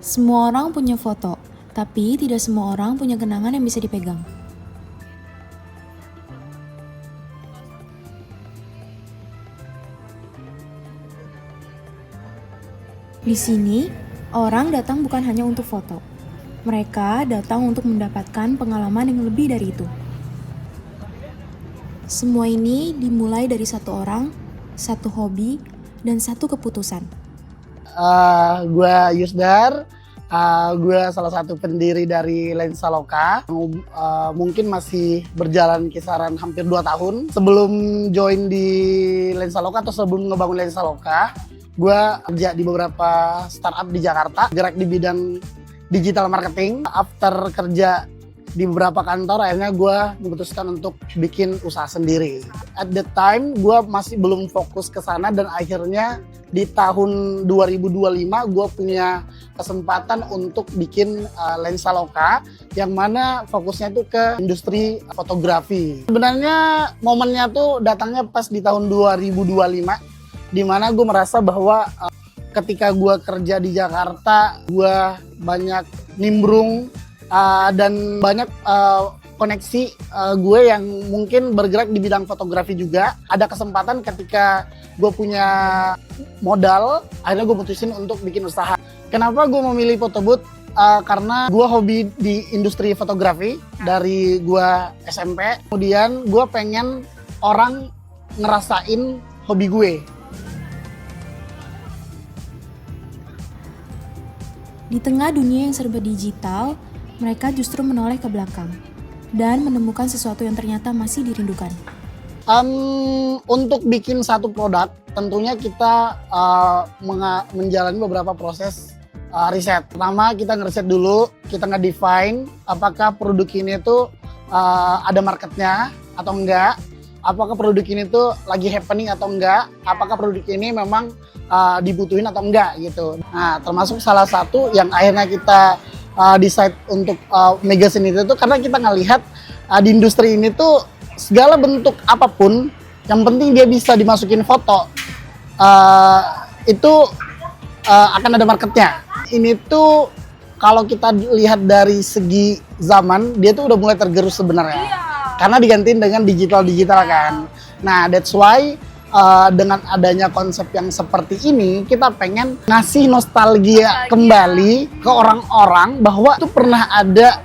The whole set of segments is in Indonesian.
Semua orang punya foto, tapi tidak semua orang punya kenangan yang bisa dipegang. Di sini, orang datang bukan hanya untuk foto. Mereka datang untuk mendapatkan pengalaman yang lebih dari itu. Semua ini dimulai dari satu orang, satu hobi, dan satu keputusan. Gue Yusdar, gue salah satu pendiri dari Lensaloka. Mungkin masih berjalan kisaran hampir 2 tahun. Sebelum join di Lensaloka atau sebelum ngebangun Lensaloka, gue kerja di beberapa startup di Jakarta, gerak di bidang digital marketing. After kerja di beberapa kantor, akhirnya gue memutuskan untuk bikin usaha sendiri. At the time, gue masih belum fokus ke sana dan akhirnya di tahun 2025 gue punya kesempatan untuk bikin Lensaloka yang mana fokusnya itu ke industri fotografi. Sebenarnya momennya tuh datangnya pas di tahun 2025 di mana gue merasa bahwa ketika gue kerja di Jakarta, gue banyak nimbrung dan banyak koneksi gue yang mungkin bergerak di bidang fotografi juga. Ada kesempatan ketika gue punya modal, akhirnya gue putusin untuk bikin usaha. Kenapa gue memilih Photobooth? Karena gue hobi di industri fotografi dari gue SMP. Kemudian gue pengen orang ngerasain hobi gue. Di tengah dunia yang serba digital, mereka justru menoleh ke belakang dan menemukan sesuatu yang ternyata masih dirindukan. Untuk bikin satu produk, tentunya kita menjalani beberapa proses riset. Pertama, kita ngeriset dulu, kita nge-define apakah produk ini tuh ada marketnya atau enggak, apakah produk ini tuh lagi happening atau enggak, apakah produk ini memang dibutuhin atau enggak gitu. Nah, termasuk salah satu yang akhirnya kita decide untuk magazine itu tuh karena kita ngelihat di industri ini tuh segala bentuk apapun yang penting dia bisa dimasukin foto itu akan ada marketnya. Ini tuh kalau kita lihat dari segi zaman dia tuh udah mulai tergerus sebenarnya karena digantiin dengan digital kan. Nah, that's why dengan adanya konsep yang seperti ini, kita pengen ngasih nostalgia kembali ke orang-orang bahwa itu pernah ada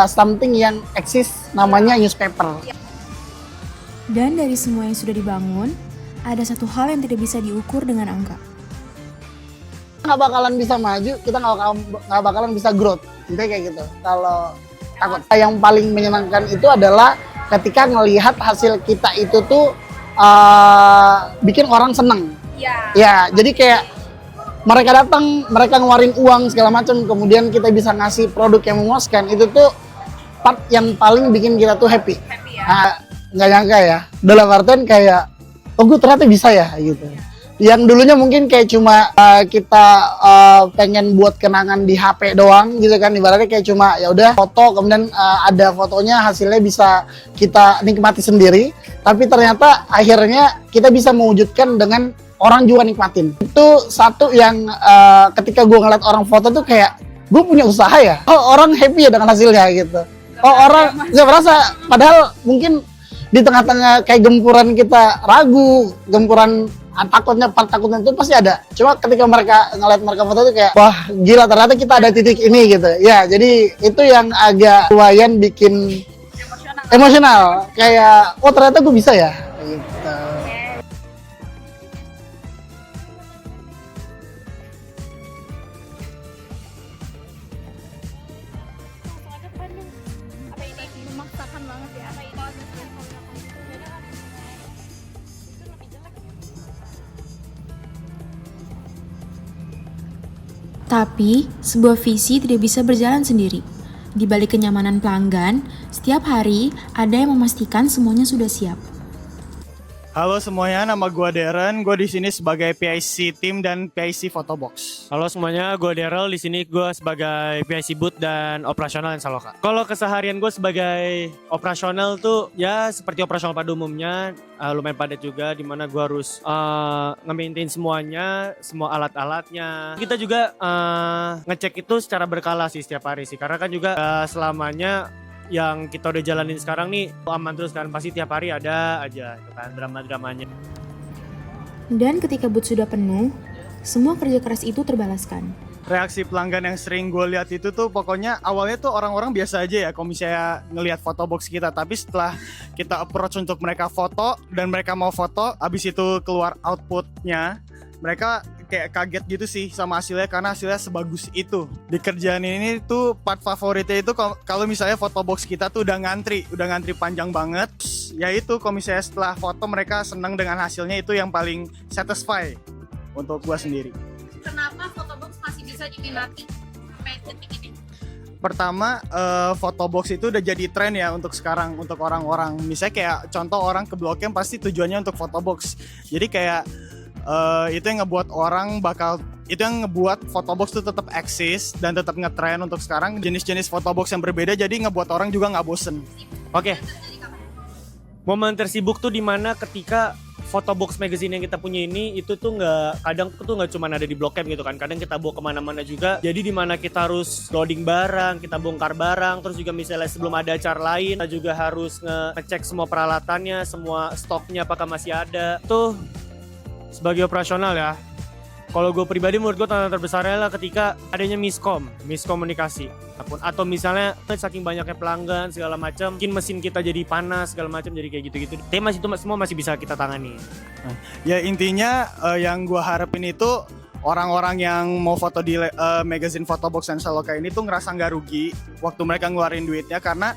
something yang eksis namanya newspaper. Dan dari semua yang sudah dibangun, ada satu hal yang tidak bisa diukur dengan angka. Nggak bakalan bisa maju, kita nggak bakalan bisa growth. Intinya kayak gitu. Kalau takut. Yang paling menyenangkan itu adalah ketika ngelihat hasil kita itu tuh bikin orang seneng. Ya, jadi kayak mereka datang, mereka ngeluarin uang segala macam, kemudian kita bisa ngasih produk yang memuaskan. Itu tuh part yang paling bikin kita tuh happy. Nah, nggak nyangka ya. Dalam artian kayak, oh gue ternyata bisa ya gitu. Yang dulunya mungkin kayak cuma kita pengen buat kenangan di HP doang gitu kan, ibaratnya kayak cuma ya udah foto kemudian ada fotonya hasilnya bisa kita nikmati sendiri, tapi ternyata akhirnya kita bisa mewujudkan dengan orang juga nikmatin. Itu satu yang ketika gue ngeliat orang foto tuh kayak gue punya usaha ya, oh orang happy ya dengan hasilnya gitu, oh orang nggak merasa, padahal mungkin di tengah-tengah kayak gempuran kita ragu, gempuran takutnya itu pasti ada. Cuma ketika mereka ngeliat mereka foto itu kayak wah gila ternyata kita ada titik ini gitu. Ya jadi itu yang agak lumayan bikin emosional. Kayak oh ternyata gue bisa ya gitu. Memaksakan banget ya. Tapi, sebuah visi tidak bisa berjalan sendiri. Di balik kenyamanan pelanggan, setiap hari ada yang memastikan semuanya sudah siap. Halo semuanya, nama gue Darren. Gue di sini sebagai PIC tim dan PIC Photobox. Halo semuanya, gue Daryl. Di sini gue sebagai PIC booth dan operasional Lensaloka. Kalau keseharian gue sebagai operasional tuh ya seperti operasional pada umumnya, lumayan padat juga, dimana gue harus nge-maintain semuanya, semua alat-alatnya. Kita juga ngecek itu secara berkala sih setiap hari sih, karena kan juga selamanya yang kita udah jalanin sekarang nih aman terus kan, pasti tiap hari ada aja itu kan drama-dramanya. Dan ketika booth sudah penuh, semua kerja keras itu terbalaskan. Reaksi pelanggan yang sering gue lihat itu tuh pokoknya awalnya tuh orang-orang biasa aja ya kalau misalnya ngelihat Photobox kita. Tapi setelah kita approach untuk mereka foto dan mereka mau foto, abis itu keluar outputnya, mereka kayak kaget gitu sih sama hasilnya karena hasilnya sebagus itu. Di kerjaan ini tuh part favoritnya itu kalau misalnya Photobox kita tuh udah ngantri panjang banget. Ya itu kalau misalnya setelah foto mereka senang dengan hasilnya, itu yang paling satisfy untuk gua sendiri. Kenapa Photobox masih bisa diminati sampai detik ini? Pertama, Photobox itu udah jadi tren ya untuk sekarang, untuk orang-orang. Misalnya kayak contoh orang ke Blok M pasti tujuannya untuk Photobox. Jadi kayak itu yang ngebuat Photobox itu tetap eksis dan tetap ngetren untuk sekarang. Jenis-jenis Photobox yang berbeda jadi ngebuat orang juga nggak bosen. Oke. Momen tersibuk tuh dimana ketika Photobox magazine yang kita punya ini itu tuh kadang nggak cuma ada di Blok M gitu kan, kadang kita bawa kemana-mana juga. Jadi dimana kita harus loading barang, kita bongkar barang, terus juga misalnya sebelum ada acara lain kita juga harus ngecek semua peralatannya, semua stoknya apakah masih ada. Tuh sebagai operasional ya, kalau gue pribadi menurut gue tantangan terbesarnya lah ketika adanya miskomunikasi atau misalnya saking banyaknya pelanggan segala macam, mungkin mesin kita jadi panas segala macam, jadi kayak gitu-gitu. Tapi masih itu semua masih bisa kita tangani. Ya intinya yang gue harapin itu orang-orang yang mau foto di magazine Photobox Lensaloka ini tuh ngerasa nggak rugi waktu mereka ngeluarin duitnya, karena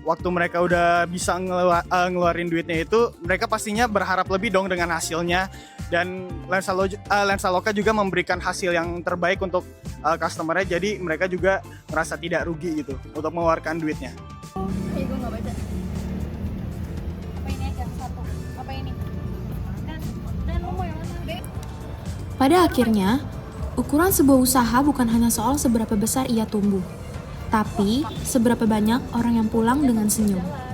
waktu mereka udah bisa ngeluarin duitnya itu, mereka pastinya berharap lebih dong dengan hasilnya. Dan Lensaloka juga memberikan hasil yang terbaik untuk customer-nya, jadi mereka juga merasa tidak rugi gitu untuk mengeluarkan duitnya. Gue nggak baca. Apa ini aja satu? Apa ini? Dan lo mau yang mana? Deh. Pada akhirnya, ukuran sebuah usaha bukan hanya soal seberapa besar ia tumbuh, tapi seberapa banyak orang yang pulang dengan senyum.